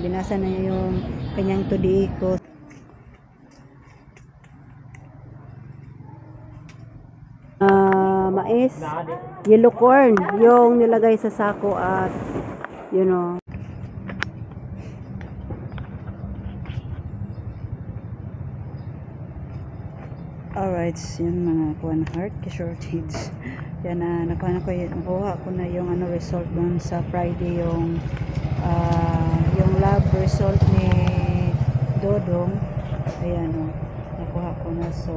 binasa na yung kanyang tudi ko. Mais, yellow corn, yung nilagay sa sako at you know. Alright, yun mga kuha na heart shortage. Yan na, nakuha ko na yung ano result dun sa Friday, yung lab result ni Dodong. Ayan o, nakuha ko na. So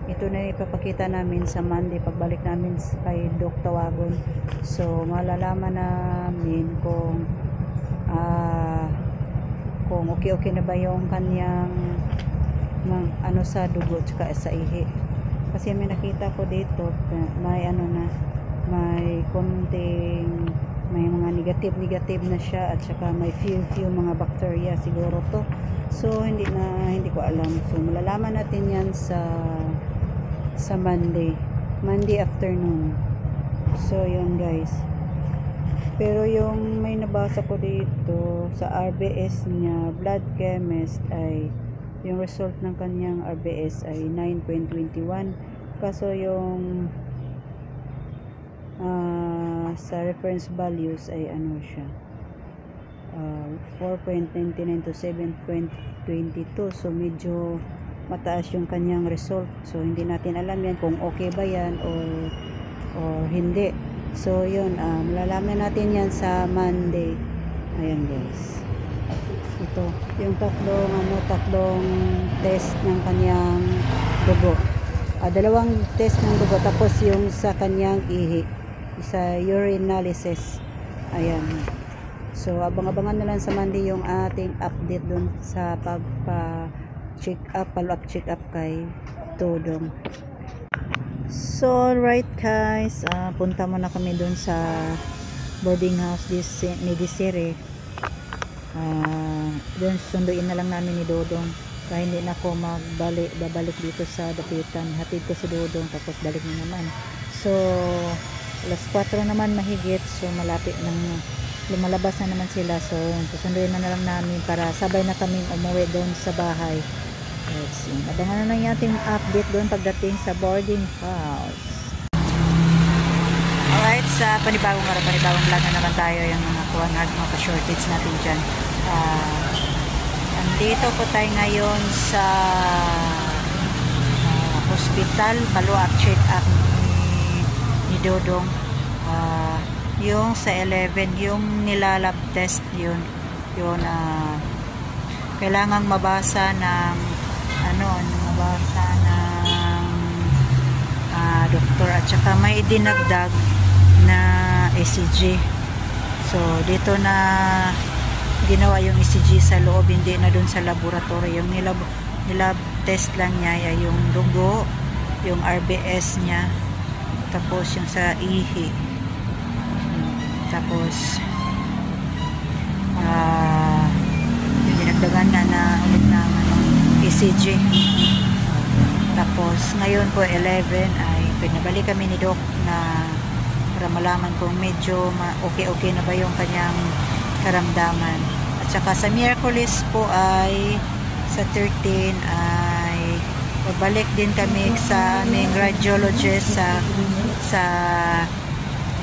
ito na ipapakita namin sa Monday pagbalik namin kay Doc Tawagon. So malalaman namin kung okay na ba yung kanyang ano sa dugo tsaka sa ihi. Kasi may nakita ko dito may ano na, may konting, may mga negative na siya at saka may few mga bacteria siguro to. So hindi ko alam. So malalaman natin yan sa Monday afternoon. So yun guys. Pero yung may nabasa ko dito sa RBS niya, blood chemist, ay yung result ng kanyang RBS ay 9.21. Kaso yung sa reference values ay ano siya, 4.99 to 7.22. So medyo mataas yung kanyang result. So hindi natin alam yan kung okay ba yan or hindi. So yun, malalaman natin yan sa Monday. Ayan guys, ito yung tatlong test ng kanyang dugo, dalawang test ng dugo, tapos yung sa kanyang ihi, sa urinalysis. Ayan, so abang-abangan na lang sa Monday yung ating update dun sa follow-up check up kay Dodong. So alright guys, punta muna kami dun sa boarding house ni Desiree. Doon sunduin na lang namin ni Dodong, kaya hindi na ako babalik dito sa dapitan. Hatid ko si Dodong tapos balik na naman. So alas 4 naman mahigit, so malapit nang lumalabas na naman sila. So susunduin na lang namin para sabay na kaming umuwi doon sa bahay. Let's see, abangan na lang yung ating update doon pagdating sa boarding house. Alright, sa panibagong vlog na naman tayo. Yung mga shortage natin dyan. Andito po tayo ngayon sa hospital, follow-up check up ni Dodong. Yung sa 11, yung nilalab test yun kailangang mabasa ng doktor, at saka may dinagdag na ECG. So dito na ginawa yung ECG sa loob, hindi na dun sa laboratory. Yung nilab test lang niya ay yung dugo, yung RBS niya, tapos yung sa ihi, tapos yung dinagdagan na ulit ng ECG. Tapos ngayon po 11 ay pinabalik kami ni Doc na para malaman kung medyo okay na ba yung kanyang karamdaman. At saka sa Miyerkules po ay sa 13 ay babalik din kami sa aming radiologist sa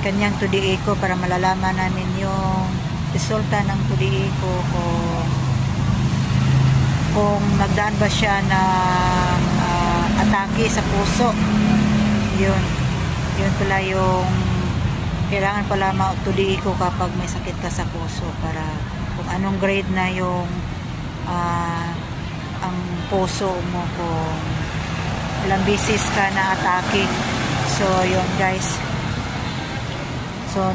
kanyang tudi ko para malalaman namin yung resulta ng tudi ko, kung nagdaan ba siya ng atake sa puso. Yun pala yung kailangan pala ma-tudi ko kapag may sakit ka sa puso, para kung anong grade na yung ang puso mo, kung ilang beses ka na atake. So yun guys, so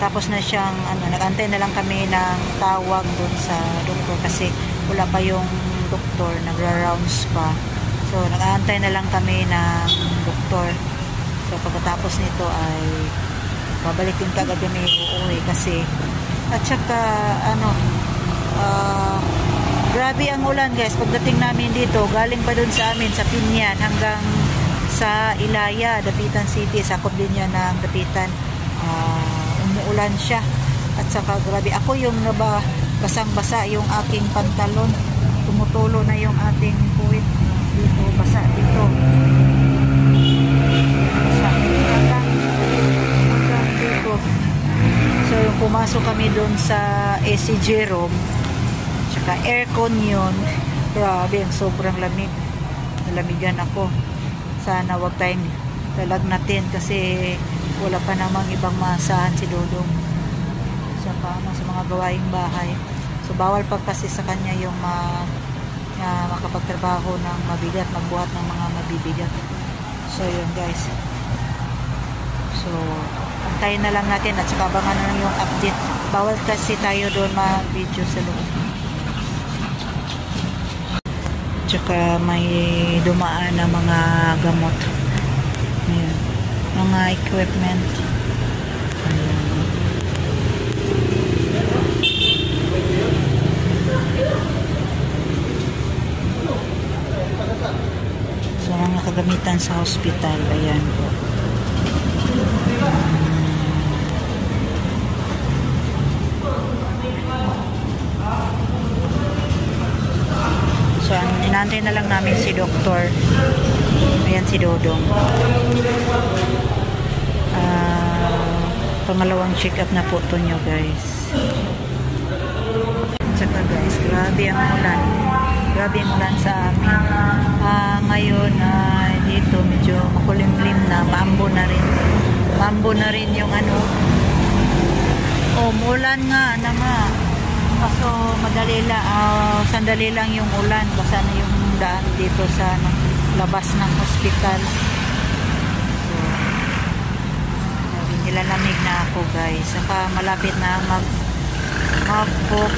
tapos na siyang nag-antay na lang kami ng tawag doon sa doktor kasi wala pa yung doktor, nagra-rounds pa. So nag-aantay na lang kami ng doktor. So pagkatapos nito ay babalik din kagad kami uuwi kasi, at saka grabe ang ulan guys. Pagdating namin dito, galing pa doon sa amin sa Pinyan hanggang sa Ilaya, Dapitan City, sakop din yan ng Dapitan. Umuulan siya. At saka grabe, ako yung basang-basa yung aking pantalon. Tumutulo na yung ating puwit. Dito, basa dito. Basa. Hanggang dito. So, pumasok kami doon sa AC Jerome. Tsaka aircon yun. Grabe, ang sobrang lamig. Nalamigan ako. Sana wag tayong lalagnatin kasi wala pa namang ibang maasahan si Dodong sa mga gawaing bahay. So bawal pa kasi sa kanya yung makapagtrabaho ng mabigat, magbuhat ng mga mabibigat. So yun guys. So antayin na lang natin at saka abangan na lang yung update. Bawal kasi tayo doon mag-video sa loob. Tsaka may dumaan na mga gamot. Ayan. Mga equipment. Ayan. So, mga kagamitan sa hospital. Ayan po. So, inantay na lang namin si Doktor. Ayan si Dodong. Pangalawang check-up na po to nyo guys. Tsaka guys, grabe ang ulan. Grabe ang ulan sa amin. Ngayon, dito medyo makulimlim na. Maambo na rin. Maambo na rin yung ano. Umulan nga na nga. Kaso madali lang, sandali lang yung ulan. Basta na yung daan dito sa labas ng hospital. So, nilalamig na ako guys. Saka malapit na magpo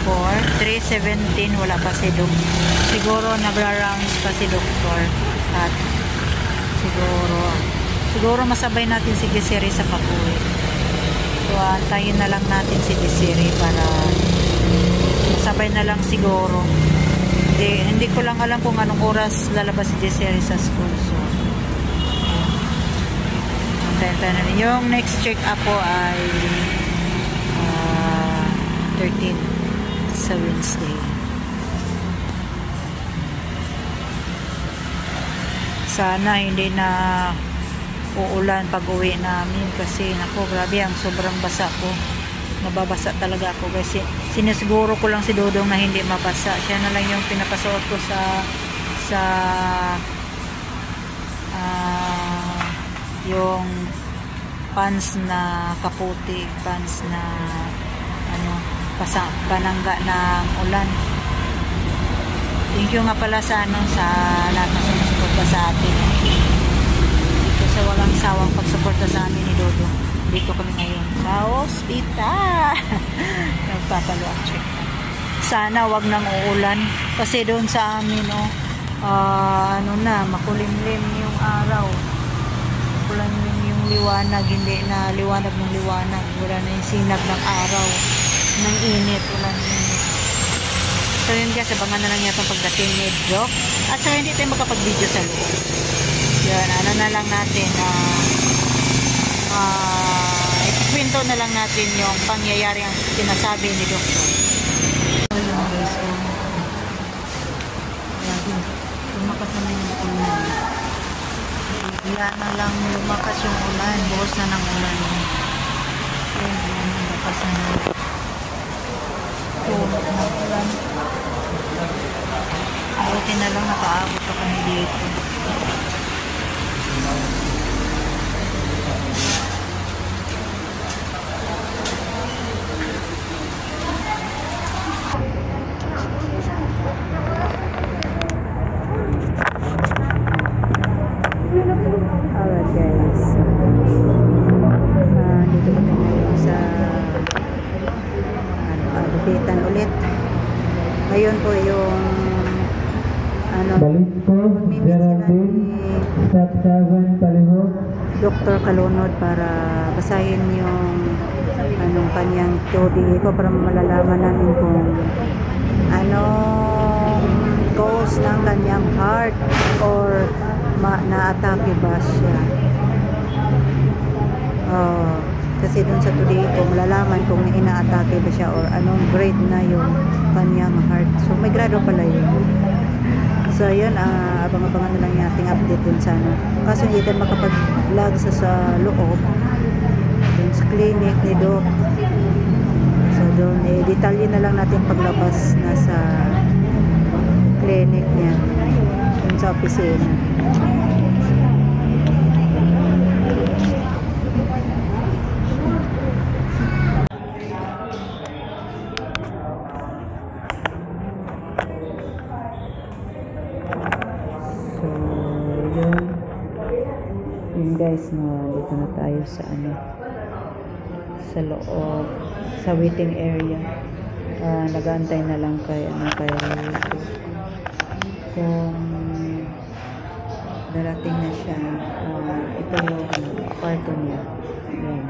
3:17 wala pa si Doktor. Siguro nagra-rounds pa si Doktor. At siguro masabay natin si Desiree sa papuwi. So antayin na lang natin si Desiree para sabay na lang siguro. Hindi ko lang alam kung anong oras lalabas si Desiree sa school. So, antayin na. Yung next check-up po ay 13 sa Wednesday. Sana hindi na uulan pag uwi namin kasi nako grabe ang sobrang basa ko. Nababasa talaga ako kasi sinisiguro ko lang si Dodong na hindi mabasa. Siya na lang yung pinapasuot ko sa yung pants na kaputi, pants na panangga ng ulan. Thank you nga pala sa lahat na sumusuporta sa atin. Dito sa walang sawang pagsuporta sa amin ni Dodong. Dito kami ngayon sa hospital. Nagpapalo ang check. Sana wag nang uulan kasi doon sa amin makulimlim yung araw. Makulimlim yung liwanag, hindi na liwanag ng liwanag. Wala na yung sinag ng araw. Ng init, wala na init. So yun guys, abangan na lang yatang pagdating ni Doc. At saka hindi tayo makapag-video sa loob. Yan, na lang natin ikwento na lang natin yung pangyayari ang sinasabi ni Doktor. So yun guys, lumakas na yung ulan. Bigla na lang lumakas yung ulan, buhos na ng ulan. Ayun, lumakas na ng ulan. Buti na lang nakaabot pa kami dito. Alright guys, dito kami ngayon sa lupitan ulit. Ngayon po yung Dr. Kalunod para basahin yung kanyang tubig ko para malalaman namin kung anong cause ng kanyang heart or na-atake ba siya. kasi dun sa today ko malalaman kung ina-atake ba siya or anong grade na yung kanyang heart. So may grado pala yun. So yun, abang-abangan na lang nating update dun sa ano. Kaso hindi tayo makapag-vlog sa loob dun sa clinic ni Doc. So dun, detalye na lang natin paglabas na sa clinic niya dun sa opisina. Yun guys, no, dito na tayo sa ano, sa loob, sa waiting area. Nag-aantay na lang kay kung darating na siya. Ito yung kwarto niya. Yan.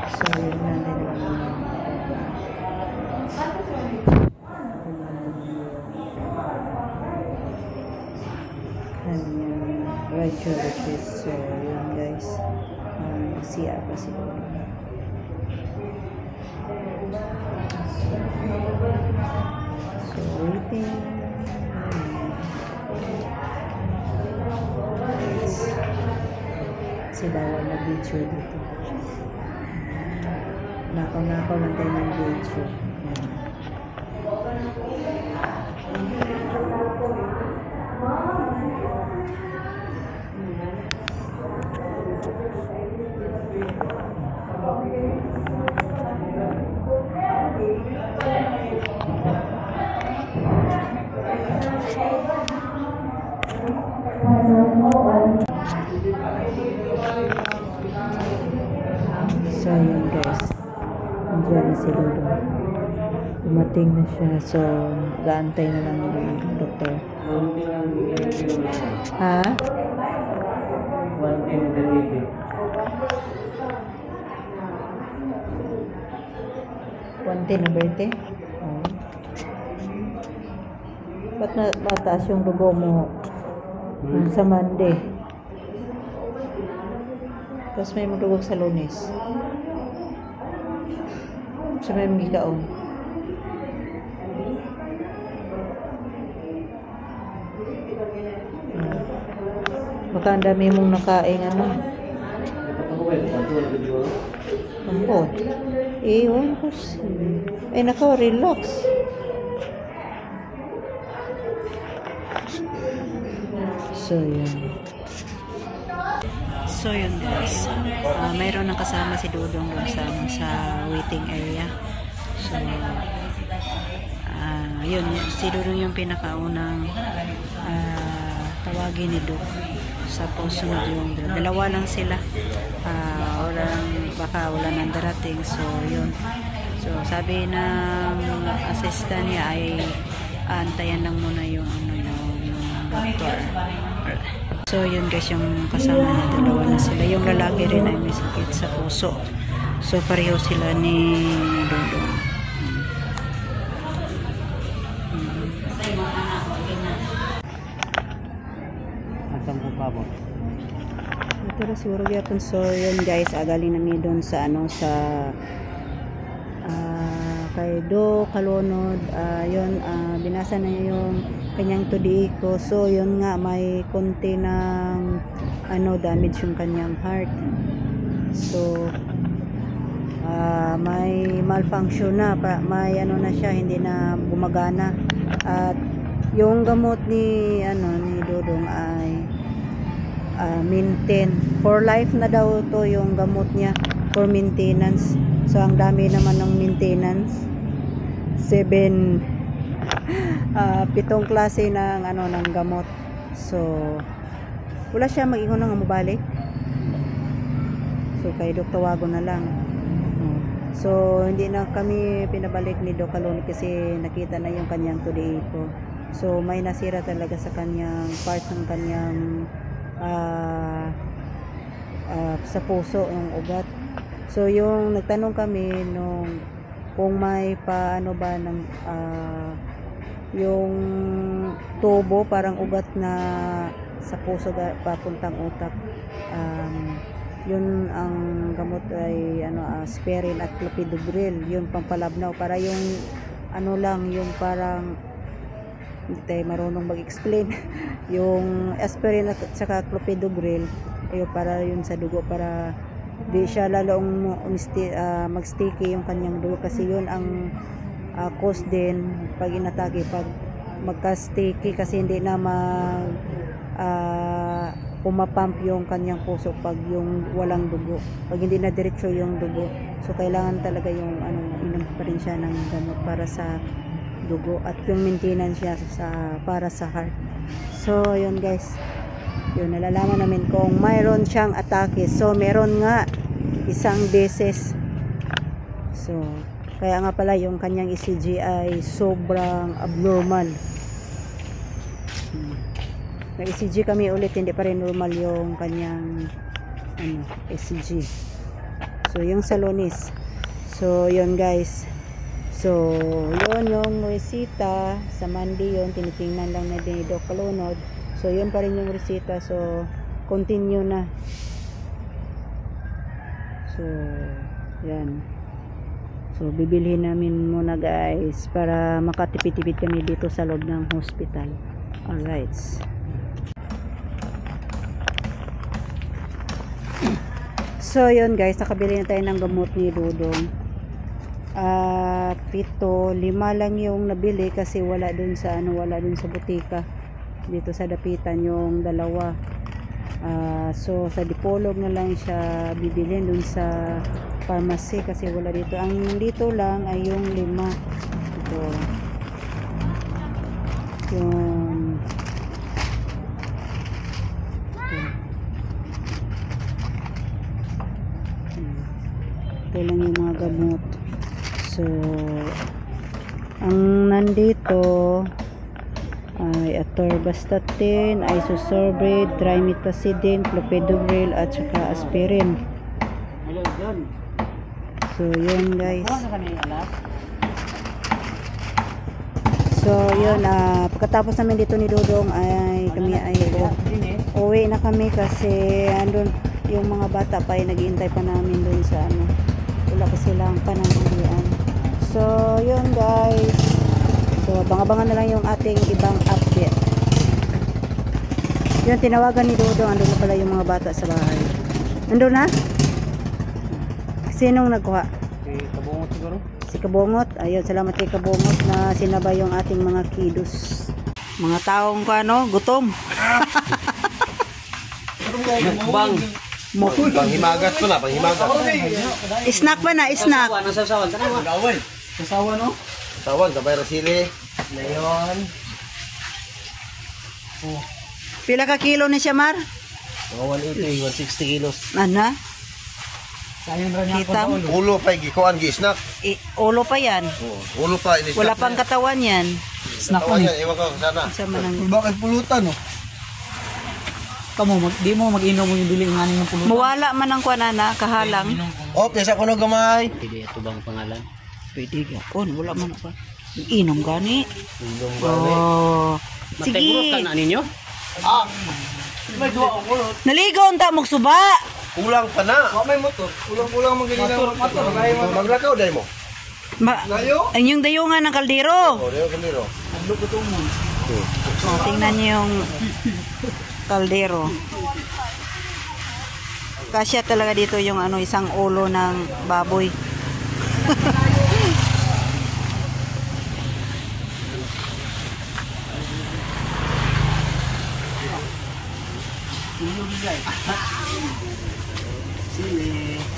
So yun na din radiologist. So yun guys, siya pa siguro. So waiting. Kasi bawal na video dito. Nakaw lang tayo ng video. So yun guys, nandiyan na si Dodo, dumating na siya. So gaantay na lang yung doktor. Ha? 110 na birthday? Oh. Ba't na mataas yung dugo mo sa Monday? Tapos may magdugog sa Lunes. Sa may magikaon. Baka ang dami mong nakain ano. Ampot. Ewan ko siya. Naka-relax. So yun guys, mayroon nang kasama si Dudong doon sa waiting area. So yun, si Dudong yung pinakaunang tawagin ni Doc. Sa sunod yung dalawa lang sila, baka wala nang darating. So yun, so sabi ng assistant niya ay antayan lang muna yung doktor. So yun guys, yung kasama niya, dalawa na sila. Yung lalaki rin ay may sakit sa puso. So pareho sila ni Dudong. Asam ko pa mo? Ito na siguro gyapon. So yun guys, galing na mi doon sa kay Do Kalonod. Yun, binasa na yung kanyang tudi ko. So yun nga, may konti ng damage yung kanyang heart. So may malfunction na, may na siya, hindi na gumagana. At yung gamot ni Dudong ay maintain for life na daw to yung gamot niya, for maintenance. So ang dami naman ng maintenance, 7 pitong klase ng ng gamot. So wala siya mag-ingon nga mobalik. So kay Dok tawagon na lang. So hindi na kami pinabalik ni Doc Kalonod kasi nakita na yung kanyang today ko. So may nasira talaga sa kanyang part ng kanyang sa puso, ng ugat. So yung nagtanong kami kung may paano ba ng yung tubo, parang ugat na sa puso papuntang utak, Yun ang gamot ay aspirin at clopidogrel, yun pampalabnaw para yung lang yung parang hindi tayo marunong mag-explain. Yung aspirin at saka clopidogrel ayun para yun sa dugo para di siya lalong mag-sticky yung kanyang dugo kasi yun ang cause din pag inatake pag magka-sticky kasi hindi na pumapump yung kanyang puso pag yung walang dugo, pag hindi na diretso yung dugo. So kailangan talaga yung inom pa rin siya ng gamot para sa dugo at yung maintenance siya para sa heart. So yun guys, yun nalalaman namin kung mayroon siyang atake. So meron nga isang beses. So kaya nga pala yung kanyang ECG ay sobrang abnormal. Nag-ECG kami ulit, hindi pa rin normal yung kanyang ECG. So yung sa Lunes. So yun guys. So yun yung resita sa Monday, yun tinitingnan lang na din ni Doc Kalunod. So yun pa rin yung resita. So continue na. So yan. So bibilhin namin muna guys para makatipid-tipid kami dito sa loob ng hospital. Alright. So yun guys, nakabili na tayo ng gamot ni Dudong. 5 lang yung nabili kasi wala dun sa butika. Dito sa dapitan yung 2. So sa Dipolog na lang siya bibilhin dun sa pharmacy kasi wala dito. Ang dito lang ay yung 5. Ito. Yung ito lang yung mga gamot. So ang nandito ay atorvastatin, isosorbate, trimethoprim, clopidogrel at saka aspirin. So yun guys. So yun, pagkatapos namin dito ni Dudong ay kami ay uwi na kami kasi andun yung mga bata pa ay naghihintay pa namin dun sa wala pa silang pananghalian. So yun guys, so abangan na lang yung ating ibang update. Yun, tinawagan ni Dudong, andun na pala yung mga bata sa bahay. Andun na? Sinong nagkuha? Si Kabungot siguro. Si Kabungot. Ayun, salamat kay Kabungot na sinabay yung ating mga kiddos. Mga taong gutom. Bang. Panghimagas ko na, panghimagas. Snack ba na? Snack. Ano sasawan? Gawin. Sasawan no? Sasawan, kabay rasili. Leon. Pila ka kilo ni siya, Mar? Mga 180, 160 kilos. Ano? Kita? Ulo pa, gikuan, gi-snack. Ulo pa yan. Ulo pa, ini-snack. Wala pang katawan yan. Snack pa yan, iwan ko sana. Sama ng... Bakit pulutan no? Kamu di mo mag-inom mo yung dili nga ng pulutan. Mawala man ang kuanana, kahalang. Oh, piyasa ko no gamay. Pwede ito bang pangalan? Pwede ka. Oh, wala man pa. Inom gani. Inom gani. Oh. Sige. Ka na ninyo? Ah. May duwa ang ulo. Naligaw unta mong suba. Kulang pa na. May motor. Kulang magaling na motor. Maglakaw dahil mo. Ang yung dayungan ng kaldero. Oh, dahil kandiro. Oh, tingnan niyo yung kaldero. Kasya talaga dito yung isang ulo ng baboy.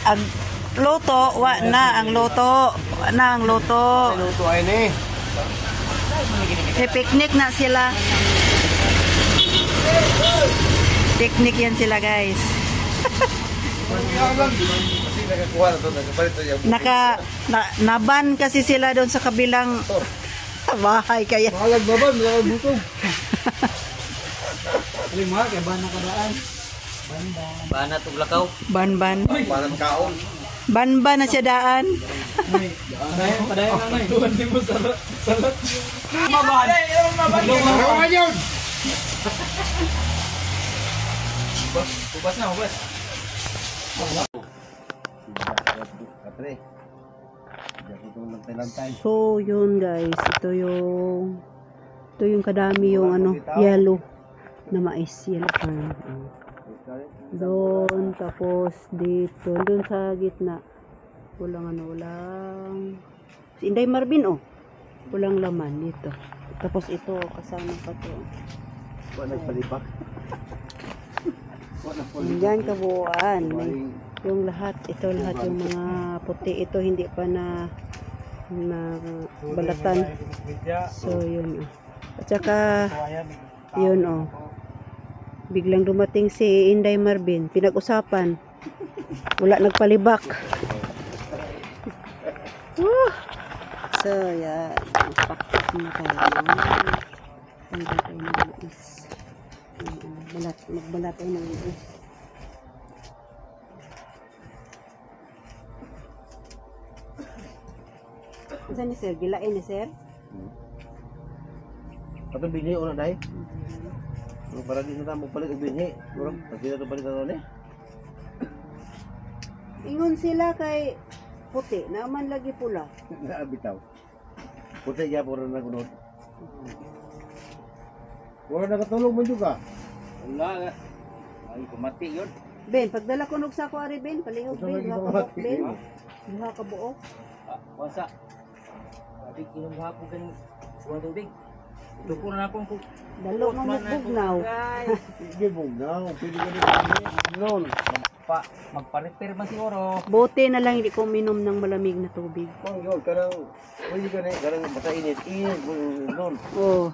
Ang loto, ang loto. Luto ay ni. Picnic na sila. Picnic yan sila guys. Naban kasi sila doon sa kabilang bahay kaya. Malag baban, malag butong. Lima, kaya ba nakadaan? Banat ug lakaw. Ban-ban. Panat kaon. Ban-ban na siya daan. Padayon na nay. Tuwan mo salat. Maban. Maban yun. Ubas na, ubas. Katre. Diyan ko lantay-lantay. So, yun guys. Ito yung kadami yung ano, yellow na mais. Yellow corn. Doon, tapos dito. Doon sa gitna. Walang si Inday Marvin, oh. Walang laman dito. Tapos ito, kasama pa to. Wala nagpalipak. Diyan kabuuan. Yung lahat, ito lahat yung mga puti. Ito hindi pa na balatan. So, yun. Oh. At saka, yun, oh. Biglang dumating si Inday Marvin. Pinag-usapan. Wala nagpalibak. So, yan. Pakpak na tayo. Tanggal tayo ng mais. Magbalat tayo ng mais. Saan ni sir? Gilain ni sir? Atong binhi una dai. Para di na mo palit og binhi. Murag pag na to palit na Ingon sila kay puti, naman lagi pula. Naabitaw. Puti ya puro na kunod. Wala nakatulog man juga. Wala. Ay, kumati yun. Ben, pagdala ko nog sa ko ari Ben, palihog Ben, duha ka buok Ben. Duha ka buok. Wasa. Adik inom hapon kan buwan tubig. Ito po na akong Dalo nga mo bugnaw. Sige bugnaw, pili ka ni noon. Magpa-repair man siguro. Bote na lang hindi ko minom ng malamig na tubig. Mong yun, karang pili ka ni, karang basta init, noon. Oh.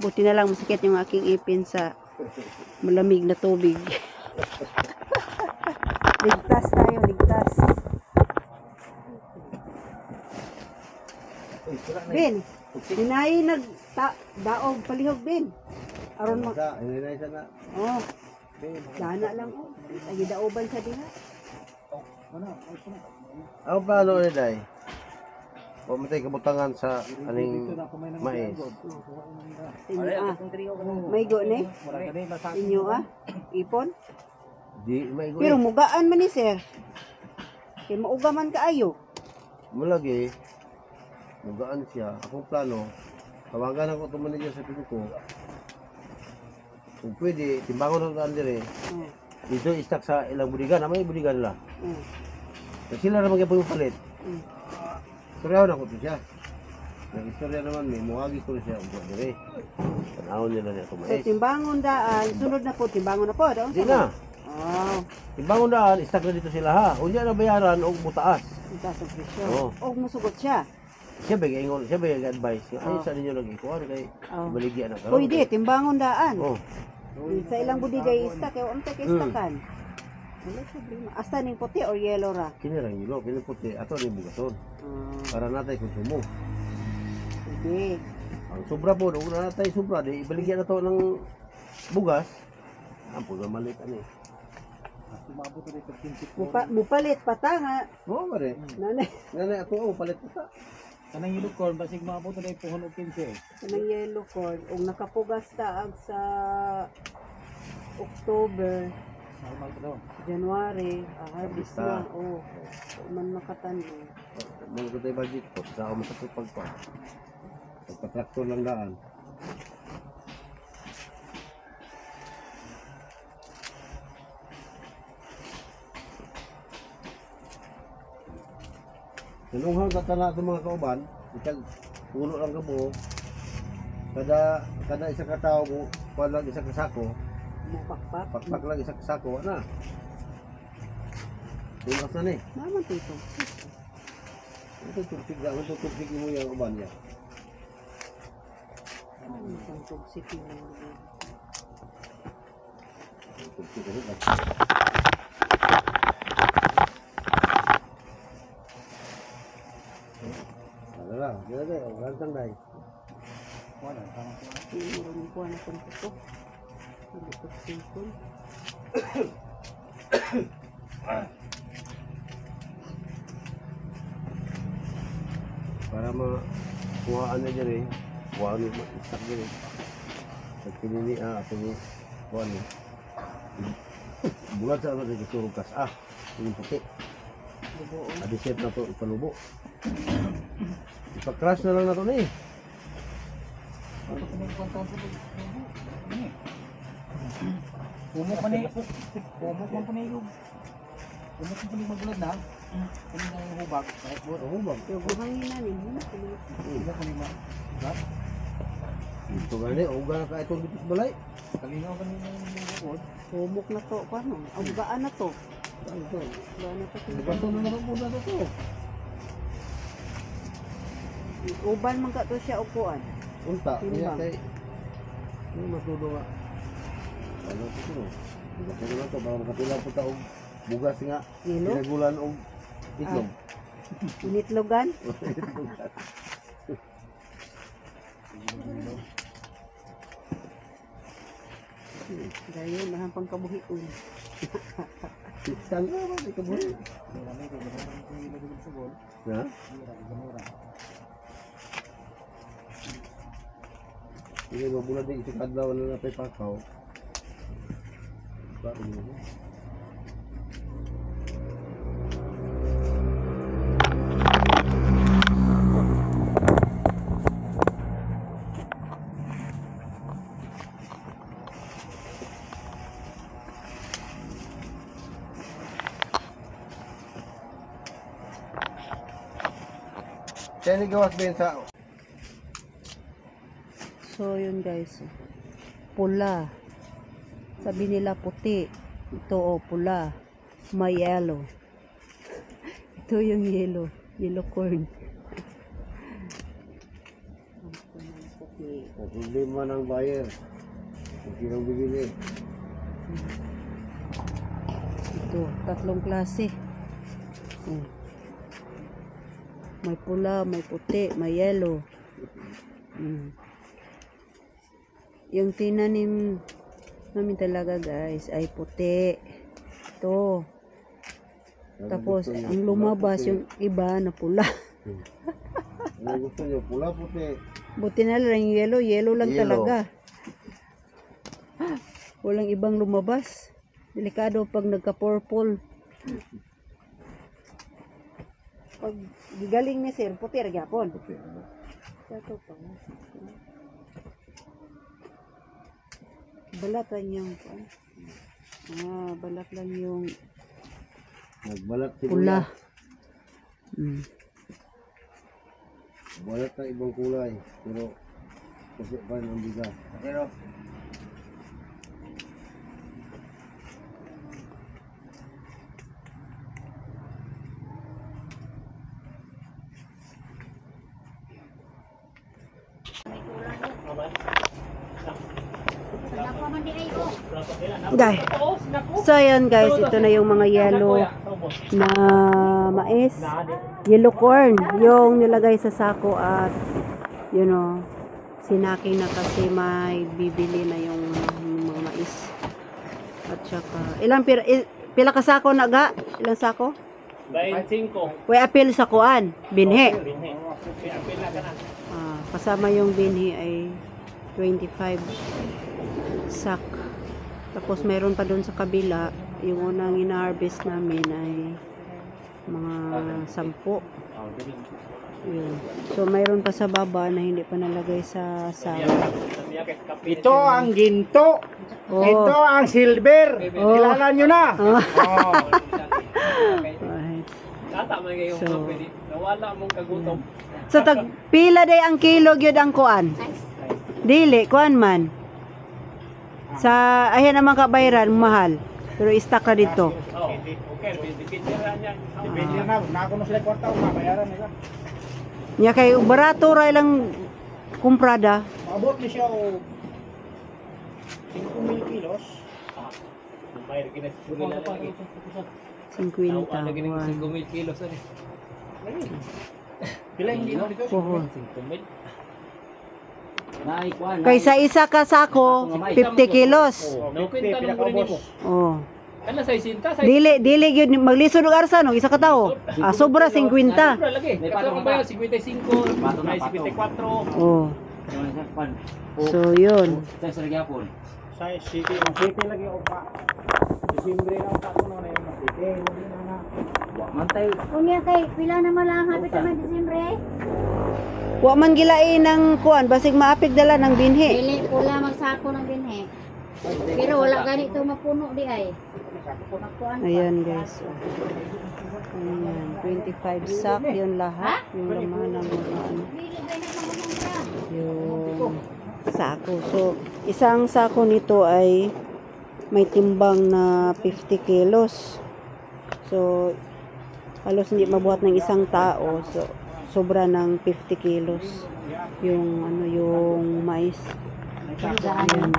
Buti na lang masakit yung aking ipin sa malamig na tubig. Ligtas tayo, ligtas. Ben, hinay daog palihog Ben. Aron mo. Inay sana. Oh. Dana lang oh. Ay daoban sa diha. Ang plano ni dai. Pamatay kabutangan sa aning mais. May go ni? Inyo ipon? Di may Pero mugaan man ni sir. Kay mauga man kaayo. Mulagi. Mugaan siya. Akong plano, tawagan ako ito manager sa pinuko. Kung pwede, timbangon ako dire. Dito istak sa ilang budigan. May budigan la. Kasi sila naman kaya palit. Istoryawan ako ito siya. Nag-istorya naman, may muhagi ko siya. Ugo dire. Tanawon nila niya So mais. timbangon daan, sunod na po timbangon na po, daw. Hindi na. Oh, Timbangon daan, istak na dito sila ha. Unya na bayaran o butaas. ita sa presyo. Oo. Og musugot siya. Siya ba ingon, siya ba advice? Ay sa ninyo lagi kuan kay baligya na karon. Pwede timbangon daan. Oh. Sa ilang budigay istak kay unta kay istakan. Wala problema. Asta ning puti or yellow ra? Kini ra yelo, kini puti, ato ni bugaton. Para natay konsumo. Pwede. Ang sobra po, kung natay sobra, di ibaligyan na to ng bugas. Ampo na malit ani. Mupalit pata nga. Oo, mare. Nanay, Nanay ato ang palit pa. Kanang unicorn basig maabot na pohon og 15. kanang yellow cord og nakapugas taag sa October, Normal to daw. January, harvest na. Oh, man makatanim. Mga ko tayo budget po, sa ako matutupag pa. Pagpa-traktor lang daan. Nanunghang katana itong mga kauban, itag puno lang ka po. Kada isa ka tao mo, kuha lang isa ka sako, Mupakpak. pakpak lang isa ka sako, na. Tulas na ni. Naman tito. Ito tupig lang, ito tupig mo yung uban niya. Ang tugsik mo. Tupig ka rin. Wala, gantang dahil. Tinurong ko na kung ito. Hindi ko sipon. Para makuhaan na dyan eh. Kuhaan mo, istak dyan eh. Pag pinili, ito ni, kuhaan mo. bulat sa ano dito surog kas. Yung puti. Adiset na to ipalubo. Ipa-crush na lang na to na eh. Pumok man eh. Pumok man panayog. Pumok man panayog magulad na. Kung na yung hubag. Kahit buhat. Hubag. Yung buhangin namin, hindi ko Hubag man yung Ito gani, uga na ka itong dito sa balay. Kalinaw ka nila yung bukod. humok na to, paano? Ang gaan na to. Saan ito? Gaan na to. Bato na naman muna na to. Uban man ka to siya upuan. Unta, kaya Timbang. kay ano matudo nga. Ano ito to? Bato na to, para makapila po ta og bugas nga. Ilo? Pinagulan og itlog. Initlogan? Dahil mahang pangkabuhi ko. Saan ka ba? Ito mo. Ha? Hindi mo bulan din isang kadlaw na napay pakaw. Bakit mo? Kaya ni gawas din sa So yun guys. Pula. Sabi nila puti. Ito pula. May yellow. Ito yung yellow. Yellow corn. ang problema ng buyer. Kung sinong bibili. Ito, tatlong klase. May pula, may puti, may yellow. Yung tinanim namin talaga guys ay puti. Ito. Tapos ang lumabas yung iba na pula. Ano gusto nyo? Pula, puti. Buti na lang yung yellow, yellow lang Yellow. talaga. Walang ibang lumabas. Delikado pag nagka-purple. Pag gigaling ni sir, puti ra gyapon. Puti. Ito pa. Balat lang yung balat lang yung Nagbalat si pula. Balat ng ibang kulay. Pero kasi pa ng bigas. Pero, Guys. So ayan guys, ito na yung mga yellow na mais. Yellow corn, yung nilagay sa sako at sinaking na kasi may bibili na yung mga mais. At saka, pila ka sako na ga? Ilang sako? 25. Way apil sa kuan, binhi. Binhi. Apil na ka na. Kasama yung binhi ay 25 sak. Tapos mayroon pa doon sa kabila, yung unang ina-harvest namin ay mga 10. Yun. So mayroon pa sa baba na hindi pa nalagay sa sako. Ito ang ginto. Oh. Ito ang silver. Oh. Kilala nyo na. Oh. Oh. Alright. Tama ngayong So, pwede. Nawala mong kagutom. So tag pila day ang kilo gyud ang kuan? Dili kuan man. Sa ayan naman kabayaran mahal. Pero stock ra dito. Oh. Okay, depende ra niya. Depende na. Nakuno sila kwarta kung mabayaran nila. Nya kay barato ra ilang kumprada. Abot ni siya o 5,000 kilos. Bayar kita nila lagi. 50. Ano gini One. 5,000 kilos ani. Pila yung kilo dito? Pohon. 5,000. Kay sa isa ka sako 50 kilos. Nakwenta nung muna nimo. Oh. Kana sa isinta sa Dili gyud maglisod og arsa no isa ka tawo. Sobra 50. sobra lagi. Kato kung bayo 55, may 54. Oh. So yun. sa city, ang city lagi ako pa. Disimbre na ako pa kuno na yung city. Wala na. Wa man tayo. Unya kay pila na lang hapit naman Disyembre. Wa man gilain ng kuan basig maapig dala ng binhi. Dili pula magsako ng binhe. Pero wala ganito mapuno di ay. Magkuan. Ayan guys. Ayan, 25 sack yun lahat. Yung laman ng mga ano, Dili ba na mamunta. yung sako. So, isang sako nito ay may timbang na 50 kilos. So, halos hindi mabuhat ng isang tao. So, sobra ng 50 kilos yung ano yung mais. Ayan.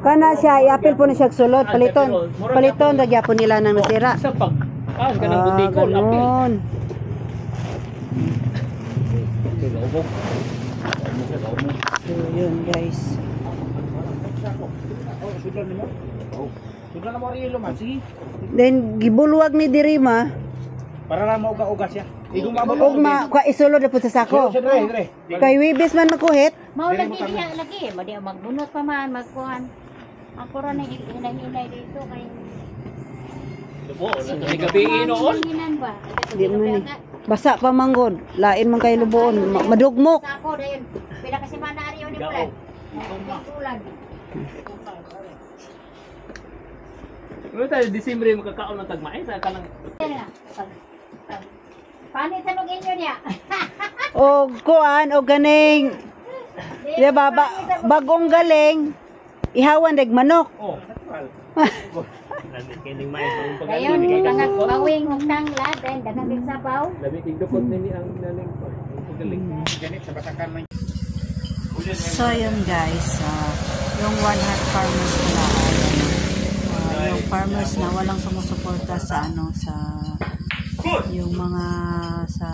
Kana siya, iapil po na siya sulod. Paliton, nagyapon nila ng nasira. Sa pag kanang butikol apil. Ganun. So, yun guys. Sudah na mo rilo man, sige. Then, gibulwag ni Dirima. Para lang mauga-uga siya. Igong Ugma, kwa isulod na po sa sako. Dire. Kay Wibis man makuhit. Mao lagi diha lagi, madi magbunot pa man magkuan. Ako ra na hinay dito kay Lubo, ni gabi noon. Hinan ba? Di man ni. Basa pa manggod. Lain man kay lubuon. Madugmok. Ako dayon. Pila ka semana ari ni Bulan. Bulan. Ano tayo, Disimbre makakaon ng tagmay sa kanang... Paano tanong inyo niya? O kuan o ganing. Di ba bagong galing. Ihawan deg manok. Oh. Kining mais ang Dayon pagkain. tangag bawing ug tanglad then daghang big sabaw. Labi tigdukot nini ang naning pagaling. Ganit sa batakan man. So yun guys, yung One Heart Farmers pala ay yung farmers na walang sumusuporta sa ano sa yung mga sa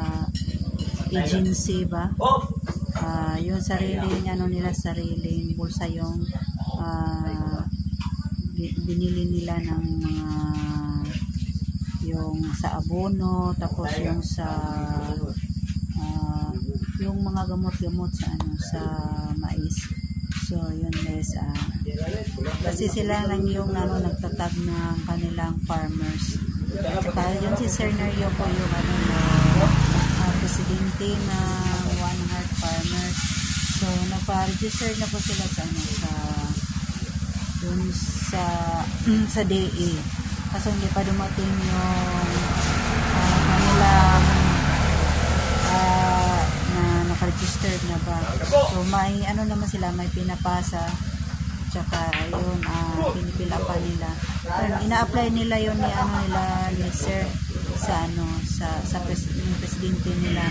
agency ba, yung sariling ano nila, sariling bulsa yung binili nila ng mga yung sa abono, tapos yung sa yung mga gamot-gamot sa ano sa mais. So yun guys, kasi sila lang yung ano nagtatag ng kanilang farmers. Saka yun si Sir Nerio po yung ano yung presidente ng One Heart Farmers. So nagpa-register na po sila sa ano sa DE. Kaso hindi pa dumating yung kanilang na naka-registered na ba. So may ano naman sila, may pinapasa, tsaka yun pinipila pa nila. Ina-apply nila yun ni ano nila ni Sir sa ano sa presidente nila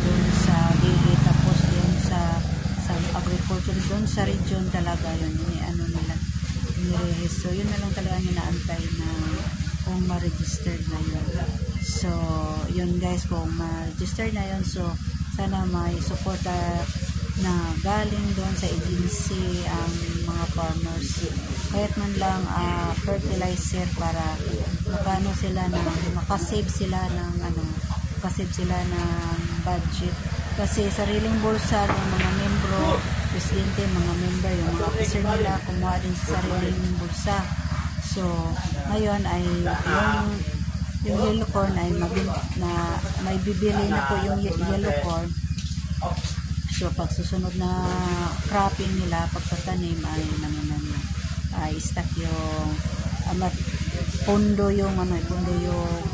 doon sa DE, tapos doon sa agriculture doon sa region talaga yun ni ano nila ni-register. So yun na lang talaga yung naantay na kung ma-registered na yun. So yun guys, kung ma-register na yun, so sana may suporta na galing doon sa agency ang mga farmers, kahit man lang fertilizer para makano sila na makasave sila ng ano, makasave sila ng budget, kasi sariling bulsa ng mga membro, presidente, mga member, yung mga officer nila kumuha din sa sariling bulsa. So ngayon ay yung yellow corn ay may bibili na po yung yellow corn. So pag susunod na cropping nila, pagtatanim ay stock yung pundo yung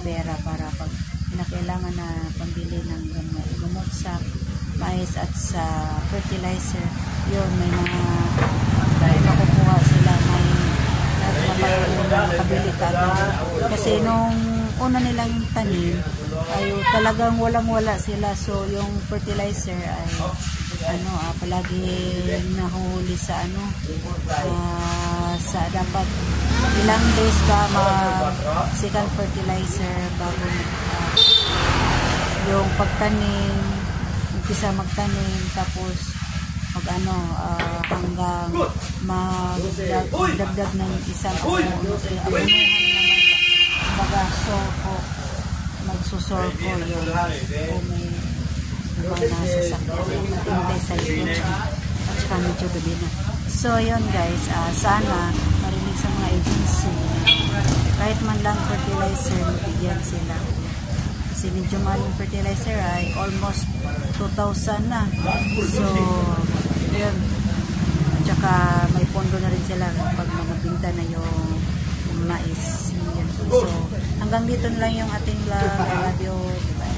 pera para pag kailangan na pambili ng gamot sa mais at sa fertilizer, yun may mga makukuha sila, may nakabili ka agad. Kasi nung una nilang tanim ay talagang walang-wala sila, so yung fertilizer ay palagi nahuli sa sa dapat ilang days ka second fertilizer bago yung pagtanim, umpisa magtanim, tapos hanggang magdagdag ng isang magsusorko yun kung may mga nasasakyan matindi sa likod at saka medyo gabi na. So, yun guys, sana marinig sa mga agency, kahit man lang fertilizer, bigyan sila. Kasi medyo mahal yung fertilizer ay almost 2,000 na. So, yun. At saka may pondo na rin sila pag mabinta na yung mais. Yun. So, hanggang dito na lang yung ating vlog. I love you. Bye.